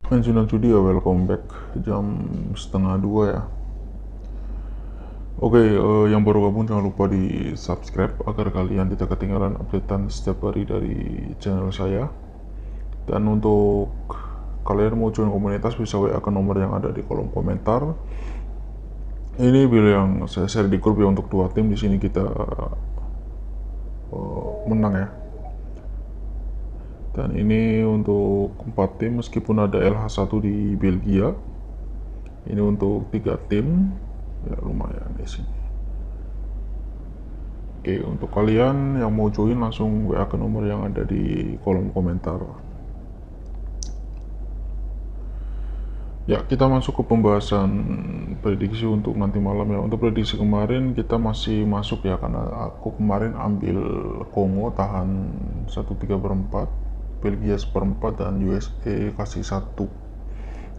Pensiunan judi ya, welcome back. Jam setengah dua ya. Oke, yang baru gabung jangan lupa di subscribe agar kalian tidak ketinggalan updatean setiap hari dari channel saya. Dan untuk kalian mau join komunitas bisa WA ke nomor yang ada di kolom komentar. Ini build yang saya share di grup ya, untuk 2 tim. Di sini kita menang ya. Dan ini untuk 4 tim meskipun ada LH1 di Belgia. Ini untuk 3 tim ya, lumayan di sini. Oke, untuk kalian yang mau join langsung WA ke nomor yang ada di kolom komentar. Ya, kita masuk ke pembahasan prediksi untuk nanti malam ya. Untuk prediksi kemarin kita masih masuk ya, karena aku kemarin ambil Kongo tahan 1/3/4, Belgia 1/4, dan USA kasih 1.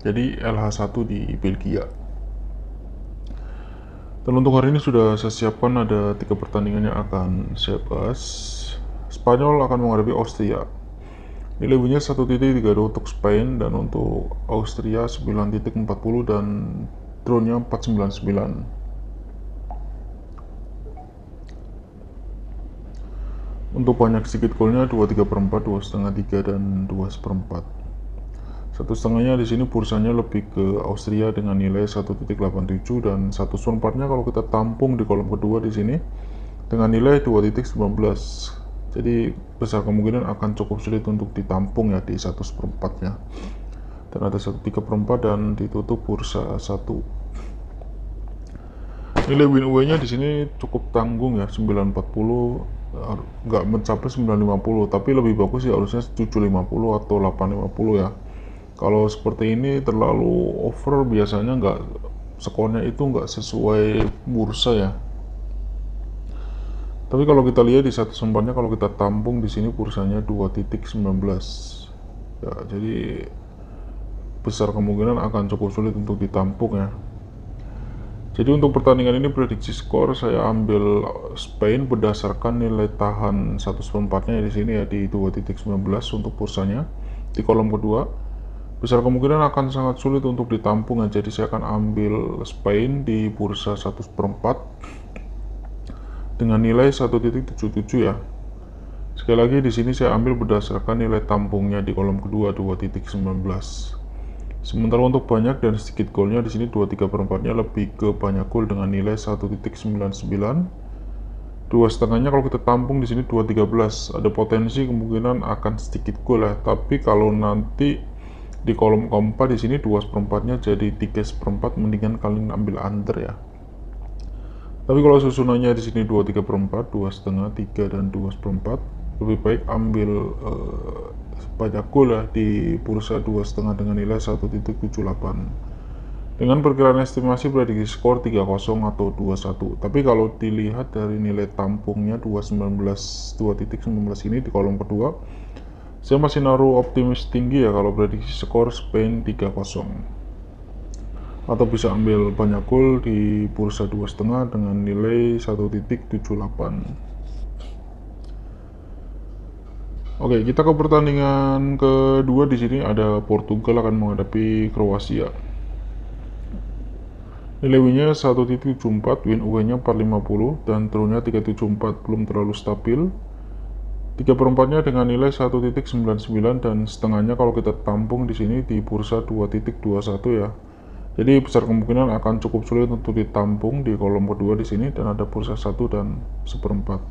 Jadi LH1 di Belgia. Dan untuk hari ini sudah saya siapkan ada 3 pertandingan yang akan saya bahas. Spanyol akan menghadapi Austria. Nilai win-nya 1.32 untuk Spain, dan untuk Austria 9.40, dan draw-nya 499. Untuk banyak sedikit golnya 2/3/4, 2,5/3, dan 2/4. 1,5-nya di sini bursanya lebih ke Austria dengan nilai 1.87, dan 1/4-nya kalau kita tampung di kolom kedua di sini dengan nilai 2.19. Jadi besar kemungkinan akan cukup sulit untuk ditampung ya di 1/4-nya. Dan ada 1/3/4 dan ditutup bursa 1. Nilai win away-nya di sini cukup tanggung ya, 940, nggak mencapai 950, tapi lebih bagus sih harusnya 750 atau 850 ya. Kalau seperti ini terlalu over, biasanya nggak, skornya itu nggak sesuai bursa ya. Tapi kalau kita lihat di 1/4-nya, kalau kita tampung di sini bursanya 2.19 ya, jadi besar kemungkinan akan cukup sulit untuk ditampung ya. Jadi untuk pertandingan ini prediksi skor saya ambil Spain berdasarkan nilai tahan 1/4-nya di sini ya, di 2.19 untuk bursanya di kolom kedua. Besar kemungkinan akan sangat sulit untuk ditampung ya, jadi saya akan ambil Spain di bursa 1/4 dengan nilai 1.77 ya. Sekali lagi di sini saya ambil berdasarkan nilai tampungnya di kolom kedua 2.19. Sementara untuk banyak dan sedikit golnya di sini 2/3/4-nya lebih ke banyak gol dengan nilai 1.99. 2,5-nya kalau kita tampung di sini 2,13. Ada potensi kemungkinan akan sedikit gol ya. Tapi kalau nanti di kolom keempat di sini 2/4-nya jadi 3/4, mendingan kalian ambil under ya. Tapi kalau susunannya di sini 2/3/4, 2,5, 3, dan 2/4, lebih baik ambil banyak gol ya di bursa 2,5 dengan nilai 1.78. Dengan perkiraan estimasi prediksi skor 3-0 atau 2-1. Tapi kalau dilihat dari nilai tampungnya 2.19 ini di kolom kedua, saya masih naruh optimis tinggi ya kalau prediksi skor Spain 3-0. Atau bisa ambil banyak gol di bursa 2,5 dengan nilai 1.78. Oke, kita ke pertandingan kedua. Di sini ada Portugal akan menghadapi Kroasia. Nilai win-nya 1.74, win away-nya 450, dan draw-nya 374, belum terlalu stabil. 3/4-nya dengan nilai 1.99, dan setengahnya kalau kita tampung di sini di bursa 2.21 ya. Jadi besar kemungkinan akan cukup sulit untuk ditampung di kolom kedua di sini, dan ada bursa 1 dan 1/4.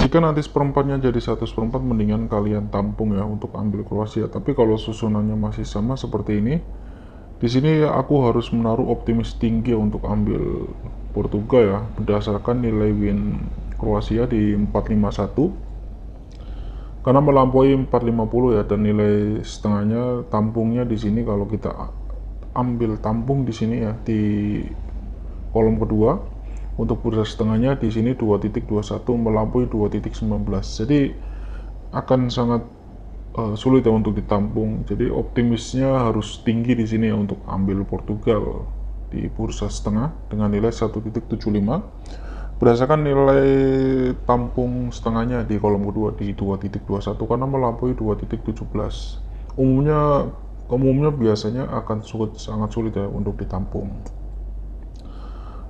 Jika nanti 1/4-nya jadi 1/4, mendingan kalian tampung ya untuk ambil Kroasia. Tapi kalau susunannya masih sama seperti ini, di sini aku harus menaruh optimis tinggi untuk ambil Portugal ya, berdasarkan nilai win Kroasia di 451, karena melampaui 450 ya, dan nilai setengahnya tampungnya di sini kalau kita ambil tampung di sini ya di kolom kedua. Untuk bursa setengahnya di sini 2.21 melampaui 2.19. Jadi akan sangat sulit ya untuk ditampung. Jadi optimisnya harus tinggi di sini ya untuk ambil Portugal di bursa setengah dengan nilai 1.75 berdasarkan nilai tampung setengahnya di kolom kedua di 2.21, karena melampaui 2.17. Umumnya umumnya biasanya akan sangat sulit ya untuk ditampung.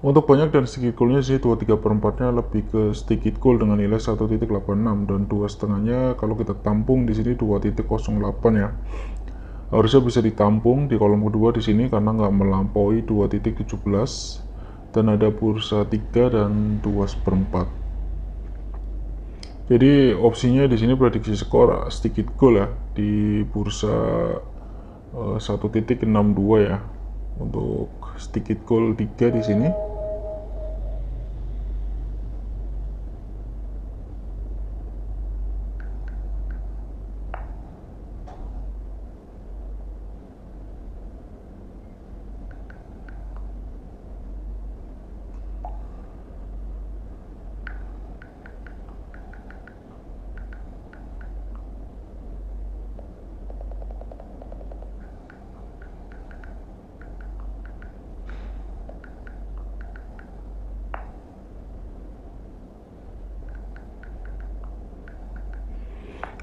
Untuk banyak dan sedikit call-nya sih 2/3/4-nya lebih ke sedikit call dengan nilai 1.86 dan 2,5-nya kalau kita tampung di sini 2.08 ya. Harusnya bisa ditampung di kolom kedua di sini karena nggak melampaui 2.17 dan ada bursa 3 dan 2/4. Jadi opsinya di sini prediksi skor sedikit call ya di bursa 1.62 ya. Untuk sedikit call 3 di sini.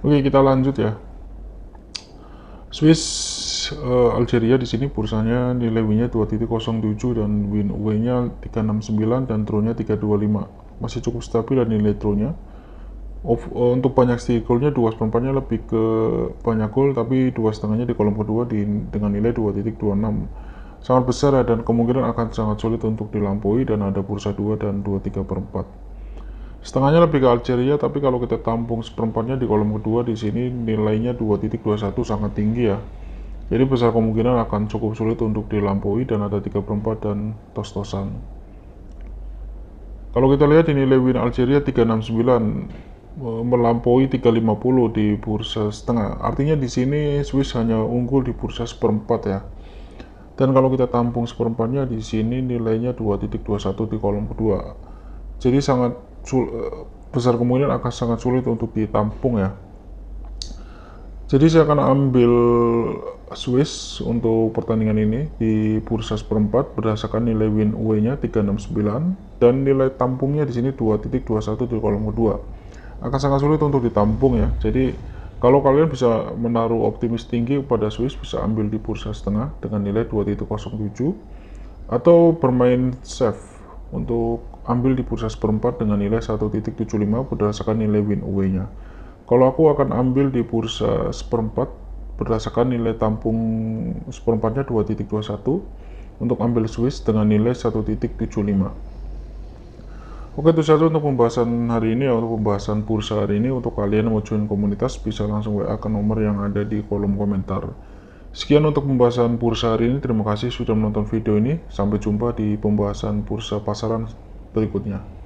Oke, kita lanjut ya. Swiss Algeria di sini bursanya nilai win-nya 2.07 dan win away-nya 369 dan throw-nya 325. Masih cukup stabil dan nilai throw-nya. Untuk banyak sedikit goal-nya 2/4-nya lebih ke banyak gol, tapi 2,5-nya di kolom kedua dengan nilai 2.26. Sangat besar ya, dan kemungkinan akan sangat sulit untuk dilampaui dan ada bursa 2 dan 2/3/4. Setengahnya lebih ke Algeria, tapi kalau kita tampung seperempatnya di kolom kedua di sini nilainya 2.21 sangat tinggi ya. Jadi besar kemungkinan akan cukup sulit untuk dilampaui dan ada 3/4 dan tos-tosan. Kalau kita lihat di nilai win Algeria 369 melampaui 350 di bursa setengah. Artinya di sini Swiss hanya unggul di bursa seperempat ya. Dan kalau kita tampung seperempatnya di sini nilainya 2.21 di kolom kedua. Jadi sangat besar kemungkinan akan sangat sulit untuk ditampung ya. Jadi saya akan ambil Swiss untuk pertandingan ini di bursa seperempat berdasarkan nilai win away-nya 369 dan nilai tampungnya di sini 2.21 di kolom kedua. Akan sangat sulit untuk ditampung ya. Jadi kalau kalian bisa menaruh optimis tinggi pada Swiss, bisa ambil di bursa setengah dengan nilai 2.07 atau bermain safe untuk ambil di bursa seperempat dengan nilai 1.75 berdasarkan nilai win away-nya. Kalau aku akan ambil di bursa seperempat berdasarkan nilai tampung seperempatnya 2.21 untuk ambil Swiss dengan nilai 1.75. Oke, itu saja untuk pembahasan hari ini ya, untuk pembahasan bursa hari ini. Untuk kalian yang mau join komunitas bisa langsung WA ke nomor yang ada di kolom komentar. Sekian untuk pembahasan bursa hari ini. Terima kasih sudah menonton video ini. Sampai jumpa di pembahasan bursa pasaran berikutnya.